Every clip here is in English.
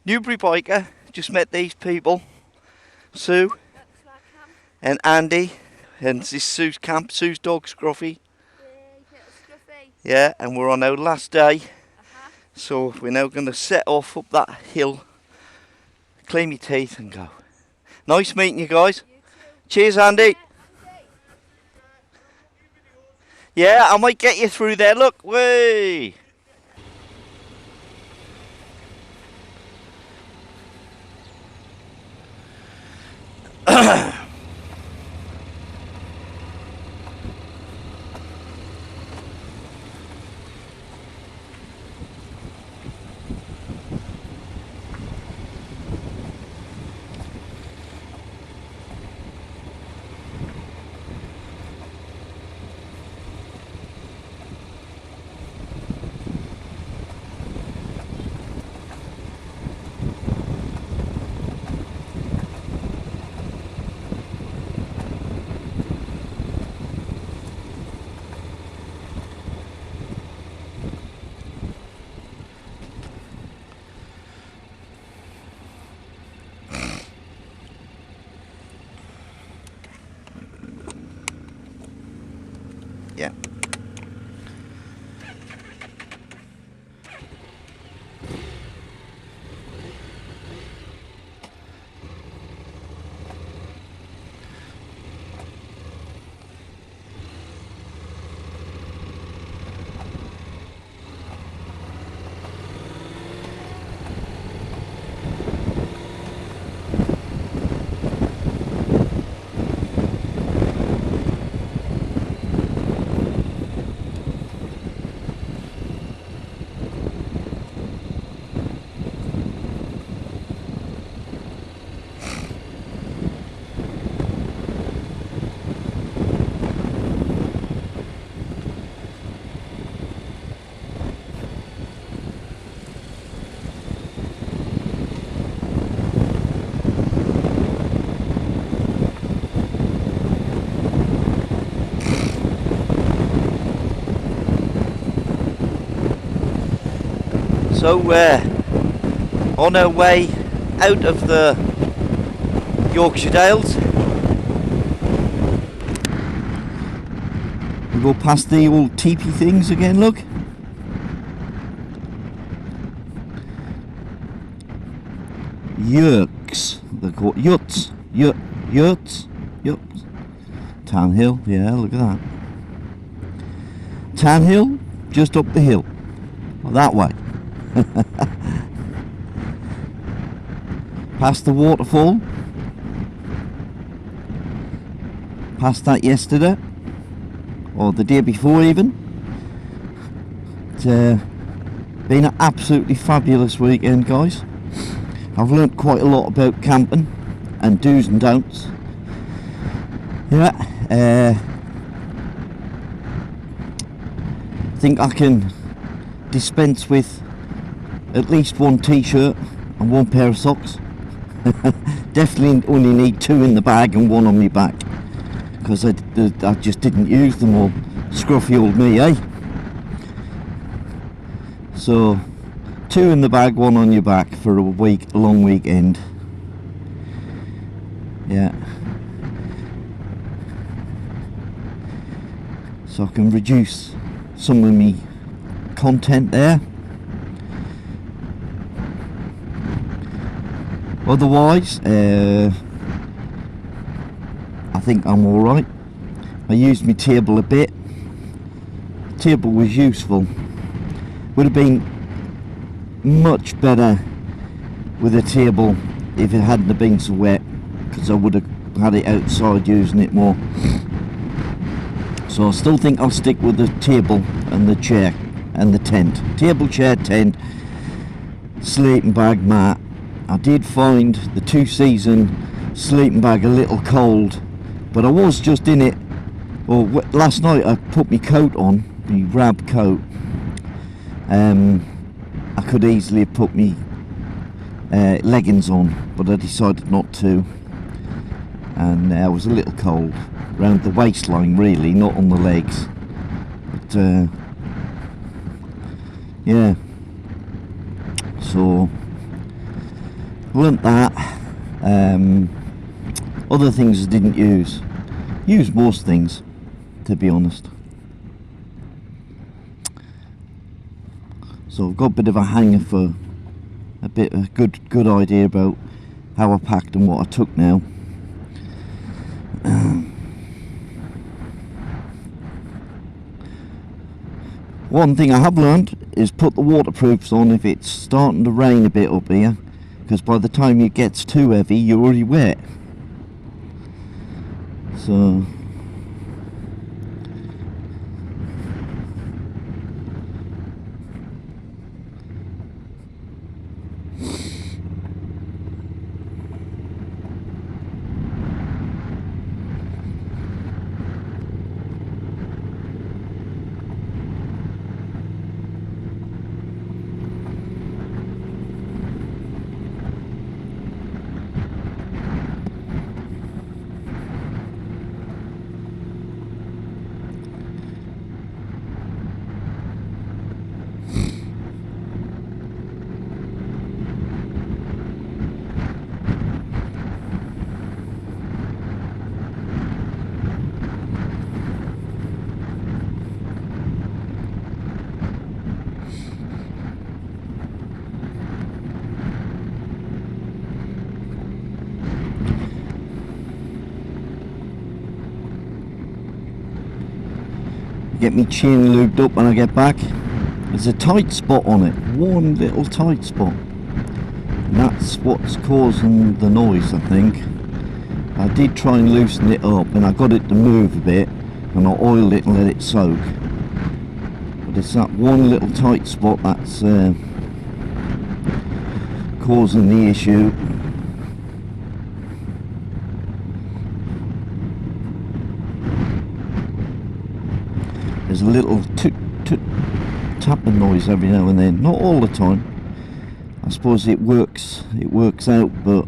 Newbury biker, just met these people, Sue and Andy, and this is Sue's camp, Sue's dog Scruffy. Yeah, and we're on our last day, so we're now going to set off up that hill, clean my teeth and go. Nice meeting you guys. Cheers, Andy. Yeah, I might get you through there, look, way. Yeah. So on our way out of the Yorkshire Dales, we go past the old teepee things again, look. Yurks, they're called yuts, yurts. Tan Hill, yeah, look at that. Tan Hill, just up the hill, that way. Past the waterfall, past that yesterday or the day before even. It's been an absolutely fabulous weekend, guys. I've learnt quite a lot about camping and do's and don'ts. Yeah, I think I can dispense with at least one t-shirt and one pair of socks. Definitely only need two in the bag and one on my back, because I just didn't use them all. Scruffy old me, eh? So two in the bag, one on your back for a long weekend. Yeah, so I can reduce some of me content there. Otherwise, I think I'm alright. I used my table a bit. The table was useful. Would have been much better with a table if it hadn't have been so wet, because I would have had it outside using it more. So I still think I'll stick with the table and the chair and the tent. Table, chair, tent, sleeping bag, mat. I did find the 2-season sleeping bag a little cold, but I was just in it. Well, last night I put my coat on, my rab coat. I could easily have put my leggings on, but I decided not to. And I was a little cold, round the waistline really, not on the legs. yeah, so learnt that. Other things I didn't use most things, to be honest. So I've got a bit of a hanger for a good idea about how I packed and what I took now. One thing I have learned is put the waterproofs on if it's starting to rain a bit up here, because by the time it gets too heavy you're already wet. So get me chain lubed up when I get back. There's a tight spot on it, one little tight spot, and that's what's causing the noise, I think. I did try and loosen it up and I got it to move a bit, and I oiled it and let it soak, but it's that one little tight spot that's causing the issue. There's a little toot toot tapping noise every now and then, not all the time. I suppose it works out, but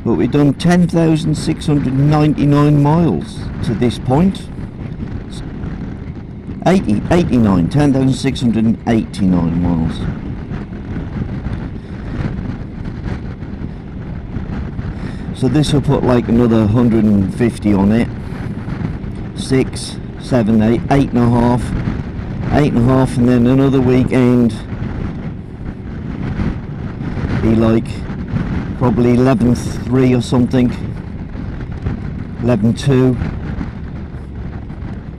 we've done 10,699 miles to this point. 10,689 miles. So this will put like another 150 on it. 6, 7, 8, 8.5, 8.5, and then another weekend be like probably 11.3 or something, 11.2.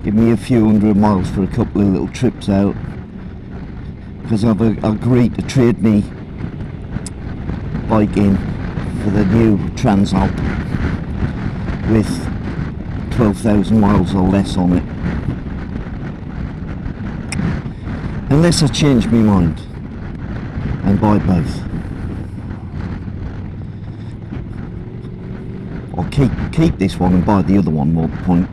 Give me a few hundred miles for a couple of little trips out, because I've agreed to trade me bike in for the new Transalp with 12,000 miles or less on it, unless I change my mind and buy both, or keep this one and buy the other one, more the point.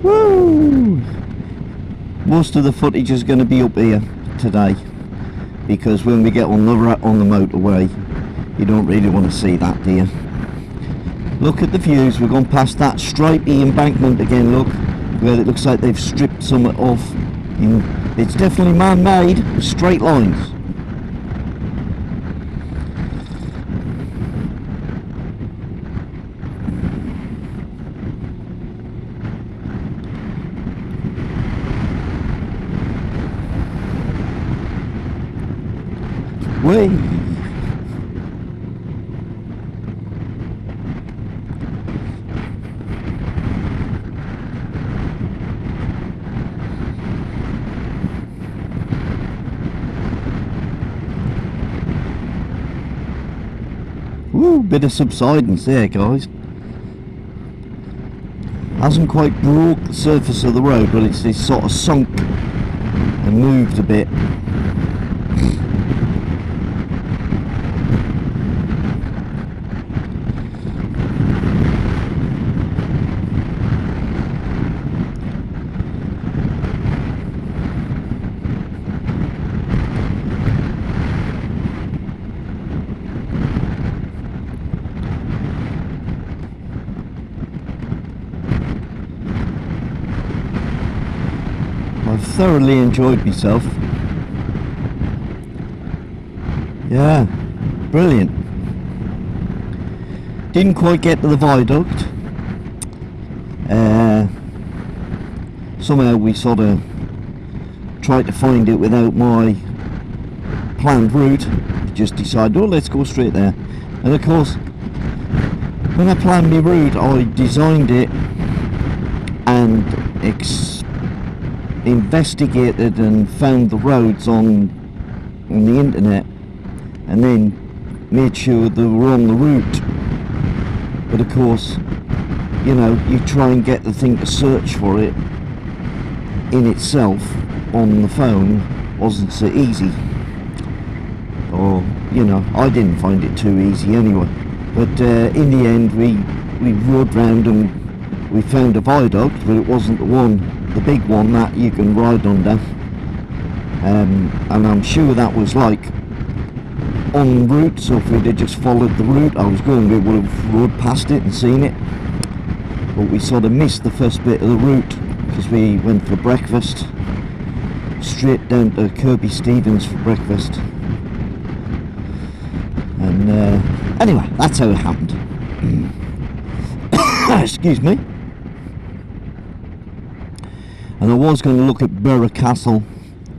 Woo! Most of the footage is going to be up here today, because when we get on the motorway you don't really want to see that, do you? Look at the views. We're going past that stripy embankment again, look, where it looks like they've stripped some off. It's definitely man-made, with straight lines. Way. Woo, bit of subsidence there, guys. Hasn't quite broke the surface of the road, but it's sort of sunk and moved a bit. thoroughly enjoyed myself. Yeah, brilliant. Didn't quite get to the viaduct. Somehow we sort of tried to find it without my planned route. We just decided, oh, let's go straight there. And of course, when I planned my route, I designed it and investigated and found the roads on the internet, and then made sure they were on the route. But of course, you know, you try and get the thing to search for it in itself on the phone wasn't so easy. Or, you know, I didn't find it too easy anyway. But in the end we rode round and we found a viaduct, but it wasn't the big one that you can ride under. And I'm sure that was like en route, so if we'd have just followed the route I was going, we would have rode past it and seen it. But we sort of missed the first bit of the route because we went for breakfast straight down to Kirby Stevens for breakfast. And anyway, that's how it happened. Excuse me. And I was going to look at Burgh Castle,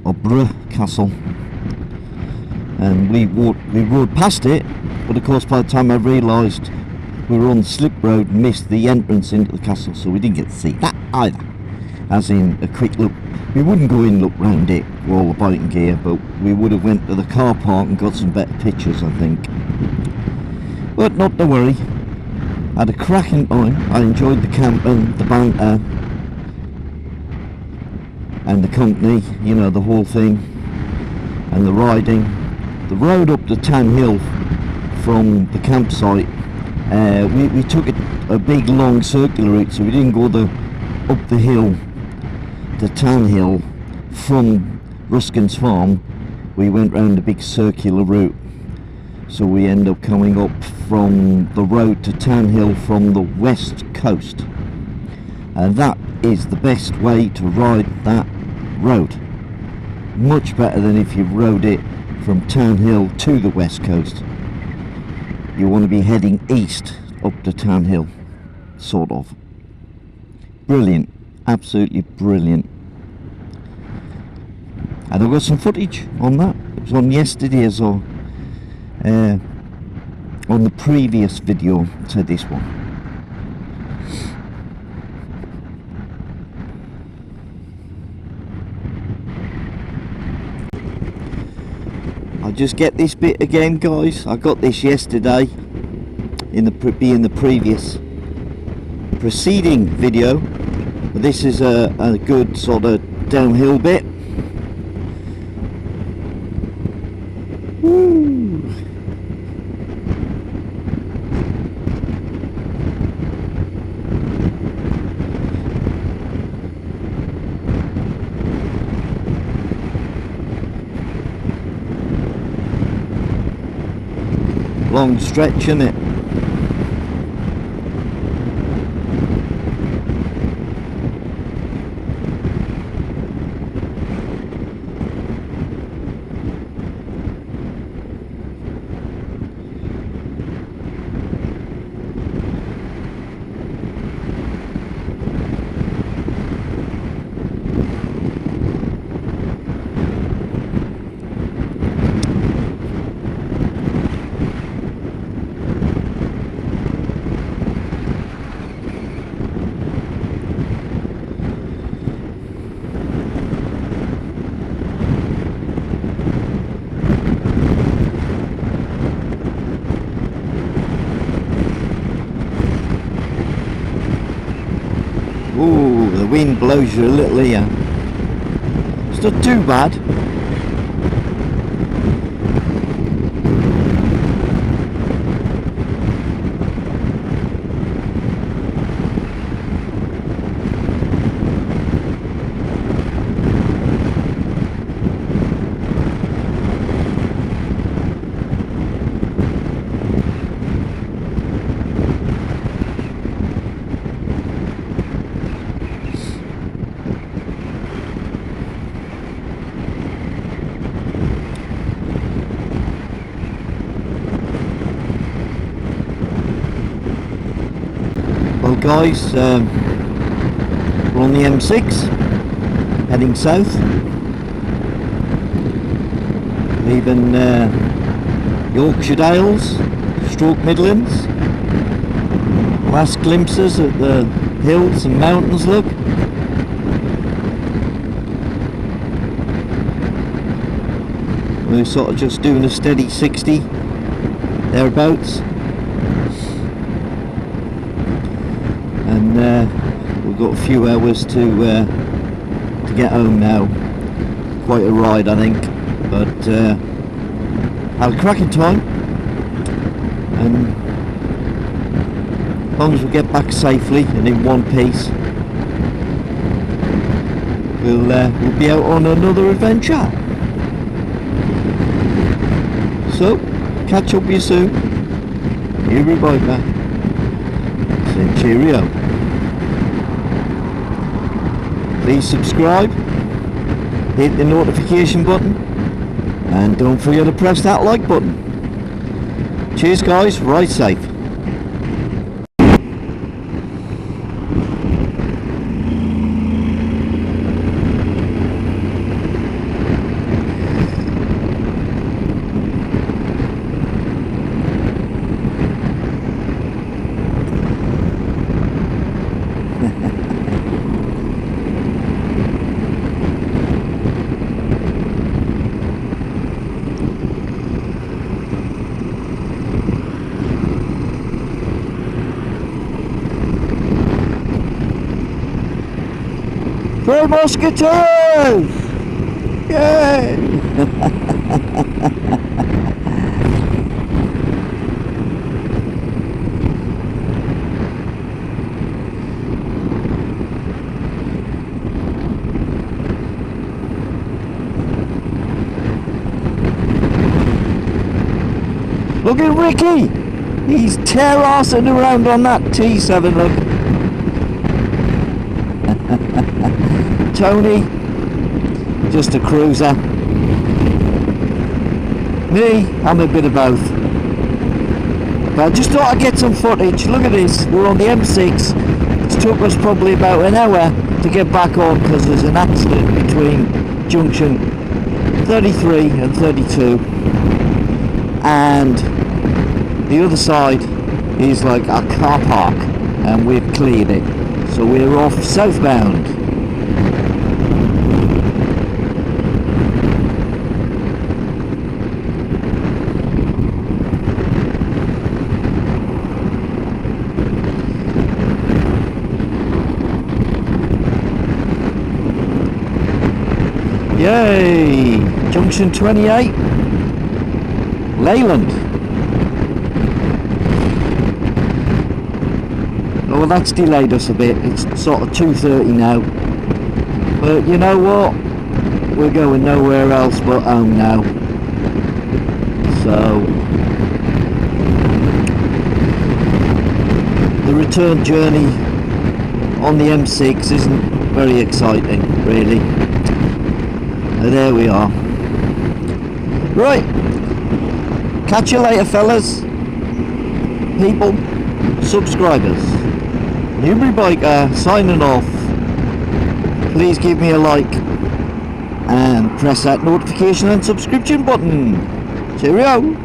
or Burgh Castle, and we rode past it, but of course by the time I realised we were on the slip road, missed the entrance into the castle, so we didn't get to see that either. As in a quick look, we wouldn't go in and look round it with all the biting gear, but we would have went to the car park and got some better pictures, I think. But not to worry, I had a cracking time. I enjoyed the camping, the banter, and the company, you know, the whole thing, and the riding. The road up to Tan Hill from the campsite, we took a big long circular route, so we didn't go up the hill to Tan Hill from Ruskin's farm. We went round a big circular route, so we end up coming up from the road to Tan Hill from the west coast, and that is the best way to ride that road. Much better than if you rode it from Tan Hill to the west coast. You want to be heading east up to Tan Hill, sort of. Brilliant, absolutely brilliant. And I've got some footage on that. It was on yesterday's or on the previous video to this one. I'll just get this bit again, guys. I got this yesterday in the previous preceding video, but this is a good sort of downhill bit. Woo. Long stretch, isn't it? Ooh, the wind blows you a little here. It's not too bad. Well guys, we're on the M6 heading south, leaving Yorkshire Dales, stroke Midlands. Last glimpses at the hills and mountains, look. We're sort of just doing a steady 60 thereabouts, and we've got a few hours to get home now. Quite a ride, I think, but had a cracking time, and as long as we get back safely and in one piece, we'll be out on another adventure. So, catch up with you soon. Here we go, saying cheerio. Please subscribe, hit the notification button, and don't forget to press that like button. Cheers guys, ride safe. Three Musketeers! Yay! Look at Ricky! He's tear-arsing around on that T7, look. Tony, just a cruiser. Me, I'm a bit of both. But I just thought I'd get some footage. Look at this, we're on the M6. It took us probably about an hour to get back on because there's an accident between junction 33 and 32. And the other side is like a car park, and we've cleared it. So we're off southbound. Yay! Junction 28, Leyland. Oh, well, that's delayed us a bit. It's sort of 2:30 now. But you know what? We're going nowhere else but home now. So the return journey on the M6 isn't very exciting, really. There we are. Right, catch you later fellas, people, subscribers. Newbury Biker signing off. Please give me a like and press that notification and subscription button. Cheerio.